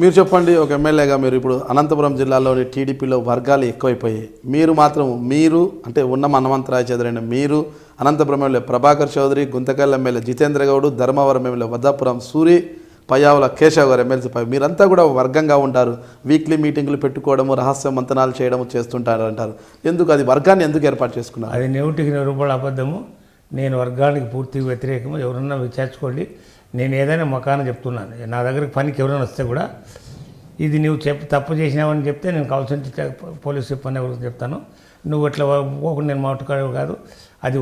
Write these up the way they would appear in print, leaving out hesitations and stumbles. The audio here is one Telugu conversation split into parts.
మీరు చెప్పండి, ఒక ఎమ్మెల్యేగా మీరు ఇప్పుడు అనంతపురం జిల్లాలోని టీడీపీలో వర్గాలు ఎక్కువైపోయాయి. మీరు అంటే ఉన్న హనుమంతరాయ చౌదరి అండి, మీరు Anantapur MLA Prabhakar Chowdary, Guntakal MLA Jitendra Goud, Dharmavaram MLA Vaddapuram Suri, Payyavula Keshav గారు ఎమ్మెల్సీ మీరంతా కూడా వర్గంగా ఉంటారు. వీక్లీ మీటింగులు పెట్టుకోవడము, రహస్య మంతనాలు చేయడము చేస్తుంటారు అంటారు. ఎందుకు అది వర్గాన్ని ఎందుకు ఏర్పాటు చేసుకున్నారు? అది 100% అబద్ధము. నేను వర్గానికి పూర్తిగా వ్యతిరేకము. ఎవరన్నా విచారించుకోండి. నేను ఏదైనా మొకాన చెప్తున్నాను. నా దగ్గరికి పనికి ఎవరైనా వస్తే కూడా ఇది నువ్వు తప్పు చేసినావని చెప్తే నేను కావాల్సిన పోలీసు చెప్పని ఎవరికి చెప్తాను. నువ్వు ఇట్లా పోకుండా నేను మాట్లాడేవి కాదు. అది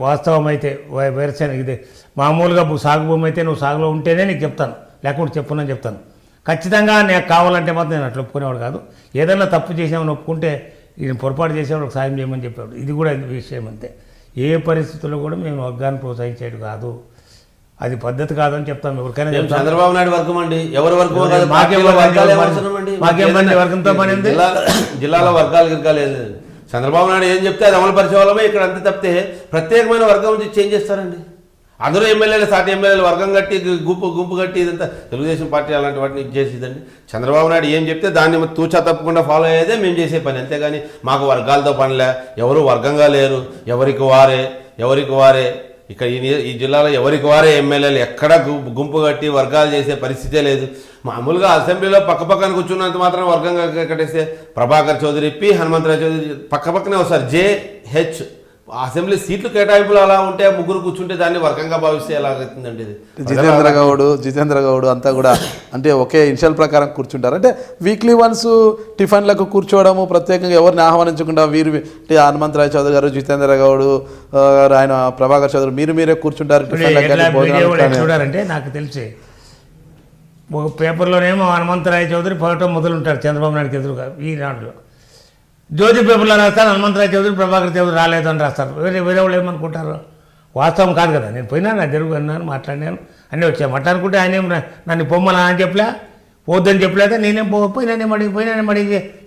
వాస్తవం అయితే వేరుశనగ ఇది మామూలుగా సాగు భూమి అయితే నువ్వు సాగులో ఉంటేనే నీకు చెప్తాను, లేకుంటే చెప్పునని చెప్తాను. ఖచ్చితంగా నాకు కావాలంటే మాత్రం నేను అట్లా ఒప్పుకునేవాడు కాదు. ఏదైనా తప్పు చేసామని ఒప్పుకుంటే ఈయన పొరపాటు చేసేవాడు సాయం చేయమని చెప్పాడు. ఇది కూడా విషయం అంతే. ఏ పరిస్థితుల్లో కూడా మేము వర్గాన్ని ప్రోత్సహించేది కాదు. అది పద్ధతి కాదని చెప్తాం. ఎవరికైనా చంద్రబాబు నాయుడు వర్గం అండి, ఎవరి వర్గం వర్గంతో పని జిల్లాలో వర్గాలు గిరగాలేదు. చంద్రబాబు నాయుడు ఏం చెప్తే అది అమలు పరిచే వాళ్ళమే. ఇక్కడ అంతే తప్పితే ప్రత్యేకమైన వర్గం నుంచి చేంజ్ చేస్తారండి. అందరూ ఎమ్మెల్యేలు సాటి ఎమ్మెల్యేలు వర్గం కట్టి గుంపు కట్టి ఇదంతా తెలుగుదేశం పార్టీ అలాంటి వాటిని చేసేదండి. చంద్రబాబు నాయుడు ఏం చెప్తే దాన్ని తూచా తప్పకుండా ఫాలో అయ్యేదే మేము చేసే పని. అంతేగాని మాకు వర్గాలతో పనిలే, ఎవరు వర్గంగా లేరు, ఎవరికి వారే. ఇక్కడ ఈ జిల్లాలో ఎవరికి వారే ఎమ్మెల్యేలు, ఎక్కడ గుంపు కట్టి వర్గాలు చేసే పరిస్థితే లేదు. మామూలుగా అసెంబ్లీలో పక్కన కూర్చున్నంత మాత్రం వర్గంగా కట్టేస్తే ప్రభాకర్ చౌదరి పి, హనుమంతరాయ చౌదరి పక్కనే వస్తారు. JH అసెంబ్లీ సీట్లు కేటాయింపులు అలా ఉంటే ముగ్గురు కూర్చుంటే దాన్ని వర్గంగా భావిస్తే ఎలా అవుతుందండి? ఇది జితేంద్ర గౌడ్ అంతా కూడా అంటే ఒకే ఇన్షియల్ ప్రకారం కూర్చుంటారు. అంటే వీక్లీ వన్స్ టిఫిన్లకు కూర్చోవడము, ప్రత్యేకంగా ఎవరిని ఆహ్వానించకుండా వీరు అంటే హనుమంతరాయ చౌదరి గారు, జితేంద్ర గౌడ్, ఆయన ప్రభాకర్ చౌదరి మీరే కూర్చుంటారు. చూడారంటే నాకు తెలిసి ఒక పేపర్లోనేమో హనుమంతరాయ చౌదరి ఫోటో మొదలుంటారు చంద్రబాబు నాయుడుకి ఎదురుగా. ఈ నాడులో జ్యోతి పేపర్లో రాస్తారు హనుమంతరాయ చౌదరి ప్రభాకర్ చౌదరి రాలేదు అని రాస్తారు. వేరే వాళ్ళు ఏమనుకుంటారు? వాస్తవం కాదు కదా. నేను పోయినా నా జరుగు అన్నాను, మాట్లాడినాను, అన్నీ వచ్చాను. అట్లా అనుకుంటే ఆయన ఏం నన్ను పొమ్మలా అని చెప్పలే, పోద్దని చెప్పలేదా? నేనేం పోయినానే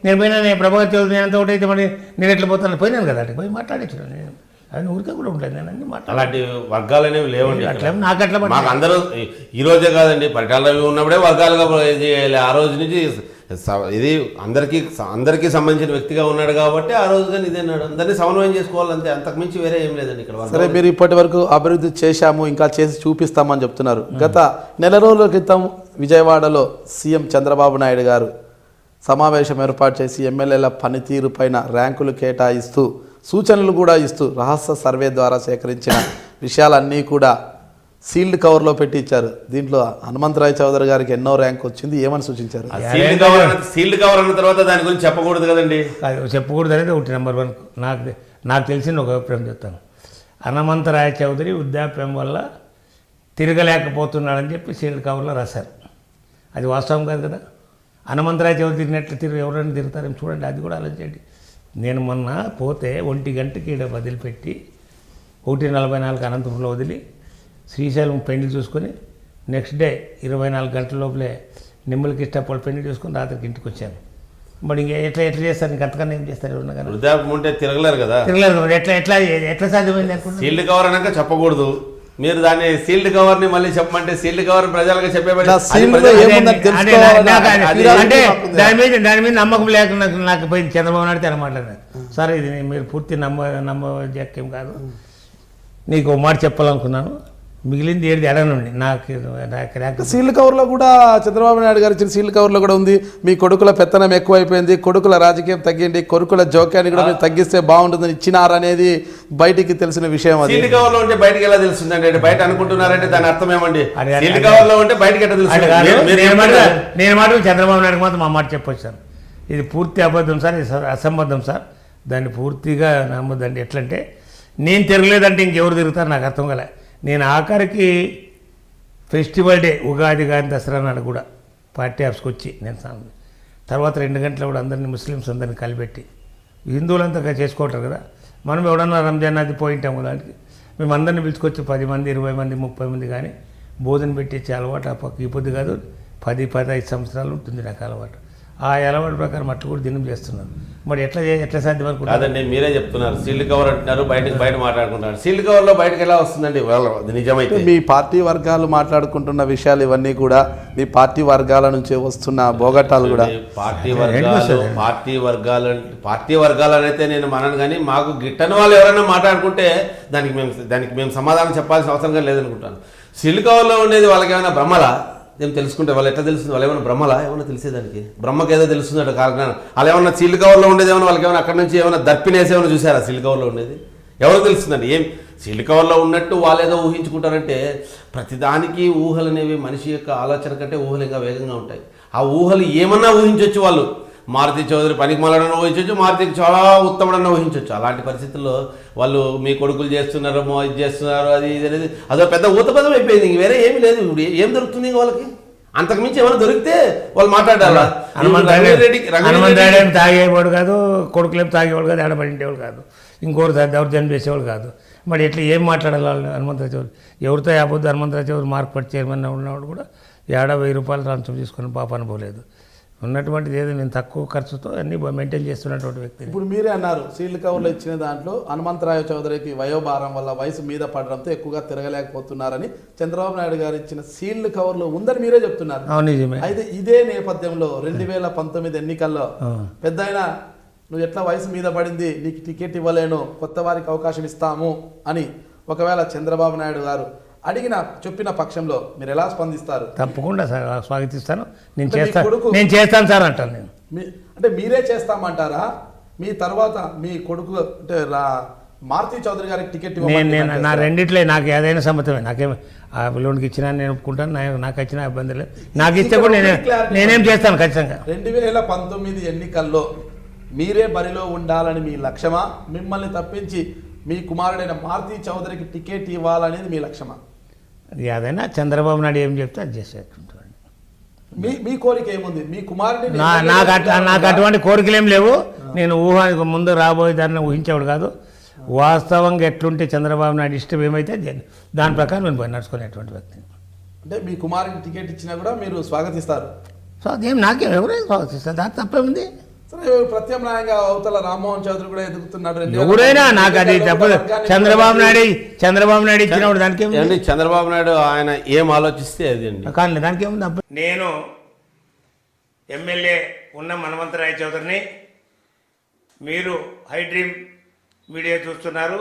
నేను పోయినా ప్రభాకర్ చౌదరి అంత ఒకటి అయితే మరి నేను ఎట్లా పోతాను? పోయినాను కదా, అంటే పోయి మాట్లాడించాను. నేను అది ఊరికే కూడా ఉంటుంది. నేను అన్ని అలాంటి వర్గాలు అనేవి లేవండి. అట్లా నాకు అట్లా మాకు అందరూ ఈ రోజే కాదండి, పరిటాల రవి ఉన్నప్పుడే వర్గాలుగా చేయాలి. ఆ రోజు నుంచి ఇది అందరికీ సంబంధించిన వ్యక్తిగా ఉన్నాడు కాబట్టి ఆ రోజు కానీ ఇదేనాడు. అందరినీ సమన్వయం చేసుకోవాలంటే, అంతకుమించి వేరే ఏం లేదండి ఇక్కడ. సరే, మీరు ఇప్పటి వరకు అభివృద్ధి చేశాము, ఇంకా చేసి చూపిస్తామని చెప్తున్నారు. గత నెల రోజుల క్రితం విజయవాడలో సీఎం చంద్రబాబు నాయుడు గారు సమావేశం ఏర్పాటు చేసి ఎమ్మెల్యేల పనితీరు పైన ర్యాంకులు కేటాయిస్తూ, సూచనలు కూడా ఇస్తూ, రహస్య సర్వే ద్వారా సేకరించిన విషయాలన్నీ కూడా సీల్డ్ కవర్లో పెట్టి ఇచ్చారు. దీంట్లో హనుమంతరాయ చౌదరి గారికి ఎన్నో ర్యాంక్ వచ్చింది, ఏమని సూచించారు? సీల్డ్ కవర్ అన్న తర్వాత దాని గురించి చెప్పకూడదు కదండి. చెప్పకూడదు అనేది ఒకటి నెంబర్ 1. నాకు తెలిసిన ఒక అభిప్రాయం చెప్తాను. హనుమంతరాయ చౌదరి వృద్ధాప్యం వల్ల తిరగలేకపోతున్నాడని చెప్పి సీల్డ్ కవర్లో రాశారు. అది వాస్తవం కాదు కదా. హనుమంతరాయ చౌదరి తిరిగినట్లు ఎవరైనా తిరుగుతారేమో చూడండి, అది కూడా ఆలోచించండి. నేను మొన్న పోతే 1 గంటకి ఇక్కడ వదిలిపెట్టి 1:44 అనంతపురంలో వదిలి శ్రీశైలం పెళ్లి చూసుకొని నెక్స్ట్ డే 24 గంటల లోపలే నిమ్మలకి ఇష్టపడి పెళ్లి చూసుకొని రాత్రికి ఇంటికి వచ్చాను. మరి ఇంకా ఎట్లా చేస్తారు? ఇంక అంతకన్నా ఏం చేస్తారు? ఎవరన్నా కానీ వృద్ధాప్యం ఉంటే తిరగలేరు కదా. ఎట్లా సాధ్యమైంది అనుకుంటున్నా? సీల్డ్ కవర్ అనక చెప్పకూడదు. మీరు దాన్ని సీల్డ్ కవర్ని మళ్ళీ చెప్పమంటే సీల్డ్ కవర్ ప్రజలకు చెప్పేబట్టి అంటే దాని మీద నమ్మకం లేక నాకు పోయింది. చంద్రబాబు నాయుడు తెర మాట్లాడారు, సరే ఇది మీరు పూర్తి నమ్మజేం కాదు, నీకు మాట చెప్పాలనుకున్నాను, మిగిలింది ఏది అడగనండి. నాకు సీల్డ్ కవర్లో కూడా చంద్రబాబు నాయుడు గారు ఇచ్చిన సీల్డ్ కవర్లో కూడా ఉంది, మీ కొడుకుల పెత్తనం ఎక్కువైపోయింది, కొడుకుల రాజకీయం తగ్గింది, కొడుకుల జోక్యాన్ని కూడా మీరు తగ్గిస్తే బాగుంటుందని ఇచ్చినారనేది బయటికి తెలిసిన విషయం. అది సీల్డ్ కవర్లో ఉంటే బయటకి ఎలా తెలుస్తుందండి? బయట అనుకుంటున్నారంటే దాని అర్థం ఏమండి? సీల్డ్ కవర్లో ఉంటే బయటకి ఎట్లా తెలుస్తుంది? నేను మాట చంద్రబాబు నాయుడు మాత్రం మా మాట చెప్పొచ్చాను. ఇది పూర్తి అబద్ధం సార్, ఇది అసంబద్ధం సార్, దాన్ని పూర్తిగా నమ్మద్దండి. ఎట్లంటే నేను తిరగలేదంటే ఇంకెవరు తిరుగుతారు నాకు అర్థం కల. నేను ఆఖరికి ఫెస్టివల్ డే ఉగాది కానీ దసరా నాడు కూడా పార్టీ ఆఫీస్కి వచ్చి నేను తర్వాత 2 గంటల కూడా అందరినీ ముస్లిమ్స్ అందరినీ కలిపెట్టి, హిందువులంతా చేసుకోవటారు కదా, మనం ఎవడన్నా రంజాన్ అది పోయింటాము దానికి, మేము అందరినీ పిలుచుకొచ్చి 10 మంది 20 మంది 30 మంది కానీ భోజనం పెట్టించే అలవాటు ఆ పక్క ఈ పొద్దు కాదు 10-15 సంవత్సరాలు ఉంటుంది నాకు అలవాటు. ఆ అలవాటు ప్రకారం అట్లా కూడా దినం చేస్తున్నారు. మరి ఎట్లా సాధ్యం అనుకుంటారు? కాదండి, మీరే చెప్తున్నారు సీల్డ్ కవర్ అంటున్నారు, బయట మాట్లాడుకుంటున్నారు. సీల్డ్ కవర్లో బయటకు ఎలా వస్తుందండి? అది నిజమైతే మీ పార్టీ వర్గాలు మాట్లాడుకుంటున్న విషయాలు ఇవన్నీ కూడా మీ పార్టీ వర్గాల నుంచి వస్తున్న బోగటాలు కూడా. పార్టీ వర్గాలు అయితే నేను మనను, కానీ మాకు గిట్టని వాళ్ళు ఎవరైనా మాట్లాడుకుంటే దానికి మేము సమాధానం చెప్పాల్సిన అవసరంగా లేదనుకుంటాను. సీల్డ్ కవర్లో ఉండేది వాళ్ళకి ఏమైనా బ్రహ్మలా? ఏం తెలుసుకుంటే వాళ్ళు ఎట్లా తెలుస్తుంది? వాళ్ళు ఏమైనా బ్రహ్మలా? ఏమైనా తెలిసేదానికి బ్రహ్మకి ఏదో తెలుస్తుందట కారణం. వాళ్ళు ఏమన్నా సీల్డ్ కవర్లో ఉండేది ఏమైనా వాళ్ళకి ఏమైనా అక్కడ నుంచి ఏమైనా దర్పినేసి ఏమైనా చూసారా? సీల్డ్ కవర్లో ఉండేది ఎవరు తెలుస్తుందండి? ఏం సీల్డ్ కవర్లో ఉన్నట్టు వాళ్ళు ఏదో ఊహించుకుంటారంటే, ప్రతిదానికి ఊహలు అనేవి మనిషి యొక్క ఆలోచన కంటే ఊహలు ఇంకా వేగంగా ఉంటాయి. ఆ ఊహలు ఏమన్నా ఊహించవచ్చు. వాళ్ళు మారుతి చౌదరి పనికి మళ్ళడన్నా ఊహించవచ్చు, మారుతికి చాలా ఉత్తముడన్నా ఊహించవచ్చు. అలాంటి పరిస్థితుల్లో వాళ్ళు మీ కొడుకులు చేస్తున్నారో ఇది చేస్తున్నారు అది ఇది అనేది అదో పెద్ద ఊతపదం అయిపోయింది. ఇంక వేరే ఏమి లేదు. ఇప్పుడు ఏం దొరుకుతుంది ఇంక వాళ్ళకి? అంతకుమించి ఏమైనా దొరికితే వాళ్ళు మాట్లాడాలా? హనుమంతరాయుడు తాగేవాడు కాదు, కొడుకులేం తాగేవాడు కాదు, ఆడబడిండేవాడు కాదు, ఇంకోటి దౌర్జన్యం చేసేవాడు కాదు. మరి ఎట్లా ఏం మాట్లాడాలి వాళ్ళు? హనుమంతరావు చౌదరి ఎవరితో యాబొద్దు హనుమంతరావు చౌదరి మార్కెట్ చైర్మన్ ఉన్నవాడు కూడా 1000 రూపాయలు లంచం తీసుకొని పాపాన పోలేదు. ఉన్నటువంటిది ఏదో నేను తక్కువ ఖర్చుతో అన్ని మెయింటైన్ చేస్తున్నటువంటి వ్యక్తి. ఇప్పుడు మీరే అన్నారు సీల్డ్ కవర్లో ఇచ్చిన దాంట్లో హనుమంతరాయ చౌదరికి వయోభారం వల్ల వయసు మీద పడడంతో ఎక్కువగా తిరగలేకపోతున్నారని చంద్రబాబు నాయుడు గారు ఇచ్చిన సీల్డ్ కవర్లో ఉందని మీరే చెప్తున్నారు. నిజమే. అయితే ఇదే నేపథ్యంలో 2019 ఎన్నికల్లో పెద్దయినా నువ్వు ఎట్లా వయసు మీద పడింది, నీకు టికెట్ ఇవ్వలేను, కొత్త వారికి అవకాశం ఇస్తాము అని ఒకవేళ చంద్రబాబు నాయుడు గారు చెప్పిన పక్షంలో మీరు ఎలా స్పందిస్తారు? తప్పకుండా సార్ స్వాగతిస్తాను. నేను చేస్తాను సార్ అంటాను. నేను అంటే మీరే చేస్తామంటారా? మీ తర్వాత మీ కొడుకు అంటే మారుతి చౌదరి గారికి టికెట్ నేను నా రెండిట్లే నాకు ఏదైనా సమ్మతమే. నాకేం ఆ పిల్లోడికి ఇచ్చినా నేను ఒప్పుకుంటాను, నాకు వచ్చిన ఇబ్బంది లేదు. నాకు ఇస్తే కూడా నేనేం చేస్తాను ఖచ్చితంగా. 2019 ఎన్నికల్లో మీరే బరిలో ఉండాలని మీ లక్ష్యమా? మిమ్మల్ని తప్పించి మీ కుమారుడైన మారుతి చౌదరికి టికెట్ ఇవ్వాలనేది మీ లక్ష్యమా? ఏదైనా చంద్రబాబు నాయుడు ఏం చెప్తే అది చేసేటుంటాడు. మీ కోరిక ఏముంది? మీ కుమారుడిని నాకు అటువంటి కోరికలు ఏం లేవు. నేను ముందు రాబోయే దాన్ని ఊహించేవాడు కాదు. వాస్తవంగా ఎట్లుంటే చంద్రబాబు నాయుడు ఇష్టం ఏమైతే దాని ప్రకారం నేను పోయి నడుచుకునేటువంటి వ్యక్తిని. అంటే మీ కుమారుడికి టికెట్ ఇచ్చినా కూడా మీరు స్వాగతిస్తారు? సో అదేం నాకేం ఎవరైనా స్వాగతిస్తారు, దాని తప్పేముంది? ప్రత్యామ్నాయంగా అవతల రామ్మోహన్ చౌదరి కూడా ఎదుగుతున్నాడు. ఎవరైనా నాకు అది తప్పదు. చంద్రబాబు నాయుడు ఇచ్చినప్పుడు దానికి ఏమి? చంద్రబాబు నాయుడు ఆయన ఏం ఆలోచిస్తే అది అండి, కానీ దానికి ఏముంది? నేను ఎమ్మెల్యే ఉన్న హనుమంతరాయ చౌదరిని, మీరు హై డ్రీమ్ మీడియా చూస్తున్నారు.